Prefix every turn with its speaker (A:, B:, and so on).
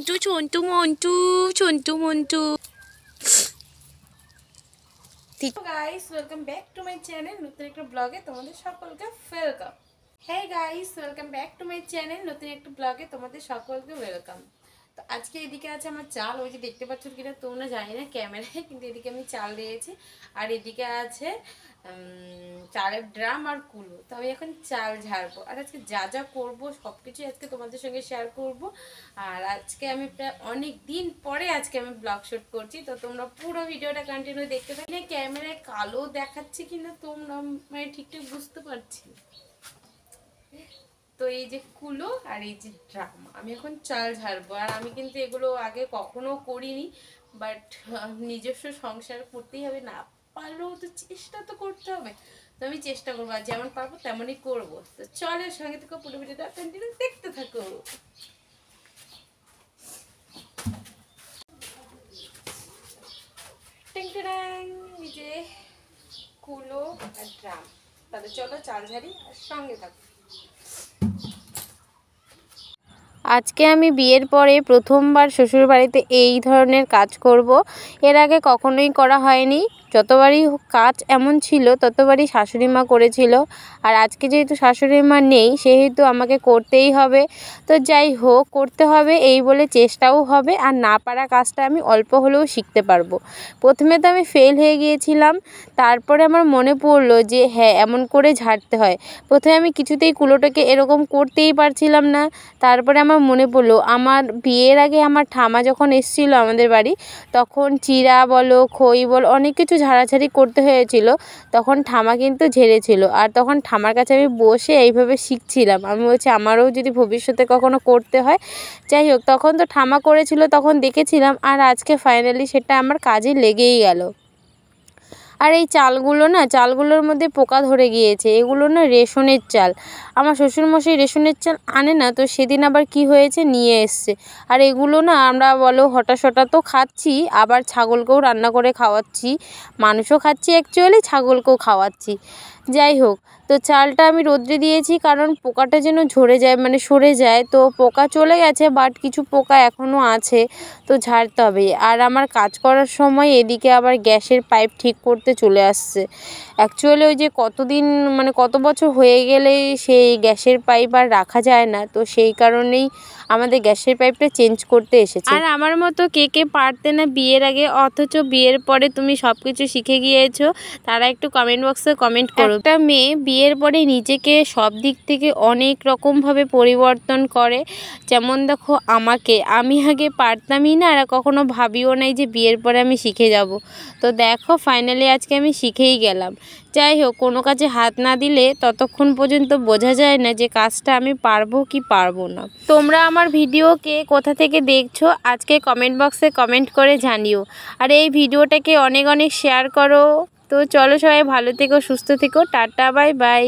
A: Montu Chhontu Montu Chhontu Montu. Guys welcome back to my channel, নতুন একটা ব্লগে তোমাদের সকলকে welcome. Hey guys welcome back to my channel, নতুন একটা ব্লগে তোমাদের সকলকে ওয়েলকাম। তো আজকে এদিকে আছে আমার চাল, ওই যে দেখতে পাচ্ছ কিনা তোমরা জানি না ক্যামেরায়, কিন্তু এদিকে আমি চাল দিয়েছি। আর এদিকে আছে চালের ড্রাম আর কুলো। তো আমি এখন চাল ঝাড়বো, আর আজকে যা যা করবো সব কিছুই আজকে তোমাদের সঙ্গে শেয়ার করব। আর আজকে আমি প্রায় অনেক দিন পরে আজকে আমি ব্লগ শুট করছি, তো তোমরা পুরো ভিডিওটা কন্টিনিউ দেখতে থাকলে। ক্যামেরায় কালো দেখাচ্ছে কিনা তোমরা মানে ঠিকঠাক বুঝতে পারছি। তো এই যে কুলো আর এই যে ড্রাম, আমি এখন চাল ঝাড়বো। আর আমি কিন্তু এগুলো আগে কখনো করিনি, বাট নিজস্ব সংসার করতেই হবে, না পারলেও তো চেষ্টা তো করতে হবে। তো আমি চেষ্টা করবো, আর যেমন পারবো তেমনই করবো। তো চলো সঙ্গে থেকে পুরো ভিডিওটা কন্টিনিউ দেখতে থাকো। এই যে কুলো আর ড্রাম, তাহলে চলো চাল ঝাড়ি আর সঙ্গে থাকো। আজকে আমি বিয়ের পরে প্রথমবার শ্বশুরবাড়িতে এই ধরনের কাজ করব। এর আগে কখনোই করা হয়নি। যতবারই কাজ এমন ছিল ততবারই শাশুড়ি মা করেছিল। আর আজকে যেহেতু শাশুড়ি মা নেই, সেহেতু আমাকে করতেই হবে। তো যাই হোক, করতে হবে এই বলে চেষ্টাও হবে, আর না পারা কাজটা আমি অল্প হলেও শিখতে পারবো। প্রথমে তো আমি ফেল হয়ে গিয়েছিলাম, তারপরে আমার মনে পড়লো যে হ্যাঁ, এমন করে ঝাড়তে হয়। প্রথমে আমি কিছুতেই কুলোটাকে এরকম করতেই পারছিলাম না। তারপরে আমার মনে পড়লো, আমার বিয়ের আগে আমার ঠামা যখন এসেছিলো আমাদের বাড়ি, তখন চিরা বলো খই বলো অনেক কিছু ঝাড়াঝাড়ি করতে হয়েছিল। তখন ঠামা কিন্তু ঝেড়েছিল, আর তখন ঠামার কাছে আমি বসে এইভাবে শিখছিলাম। আমি বলছি আমারও যদি ভবিষ্যতে কখনো করতে হয়। যাই হোক, তখন তো ঠামা করেছিল, তখন দেখেছিলাম, আর আজকে ফাইনালি সেটা আমার কাজে লেগেই গেল। আর এই চালগুলোর মধ্যে পোকা ধরে গিয়েছে। এগুলো না রেশনের চাল। আমার শ্বশুরমশাই রেশনের চাল আনে না, তো সেদিন আবার কি হয়েছে নিয়ে এসছে। আর এগুলো না আমরা বলো হঠাৎ তো খাচ্ছি, আবার ছাগলকেও রান্না করে খাওয়াচ্ছি। মানুষও খাচ্ছি অ্যাকচুয়ালি, ছাগলকেও খাওয়াচ্ছি। যাই হোক, তো চালটা আমি রোদ্রে দিয়েছি, কারণ পোকাটা যেন ঝরে যায়, মানে সরে যায়। তো পোকা চলে গেছে, বাট কিছু পোকা এখনও আছে, তো ঝাড়তে হবে। আর আমার কাজ করার সময় এদিকে আবার গ্যাসের পাইপ ঠিক করতে চলে আসছে। অ্যাকচুয়ালি ওই যে কত বছর হয়ে গেলে সেই গ্যাসের পাইপ আর রাখা যায় না, তো সেই কারণেই আমাদের গ্যাসের পাইপটা চেঞ্জ করতে এসেছে। আর আমার মতো কে কে পারতে না বিয়ের আগে, অথচ বিয়ের পরে তুমি সব কিছু শিখে গিয়েছো, তারা একটু কমেন্ট বক্সে কমেন্ট করো। একটা মেয়ে বিয়ের পরে নিজেকে সব দিক থেকে অনেক রকমভাবে পরিবর্তন করে। যেমন দেখো আমাকে, আমি আগে পারতামই না, আর কখনো ভাবিও নাই যে বিয়ের পরে আমি শিখে যাব। তো দেখো ফাইনালি আজকে আমি শিখেই গেলাম। যাই হোক, কোনো কাজে হাত না দিলে ততক্ষণ পর্যন্ত বোঝা যায় না যে কাজটা আমি পারবো কি পারবো না। তোমরা আমার ভিডিওকে কোথা থেকে দেখছো আজকে কমেন্ট বক্সে কমেন্ট করে জানিও। আর এই ভিডিওটাকে অনেক অনেক শেয়ার করো। তো চলো সবাই ভালো থেকো, সুস্থ থেকো, টাটা বাই বাই।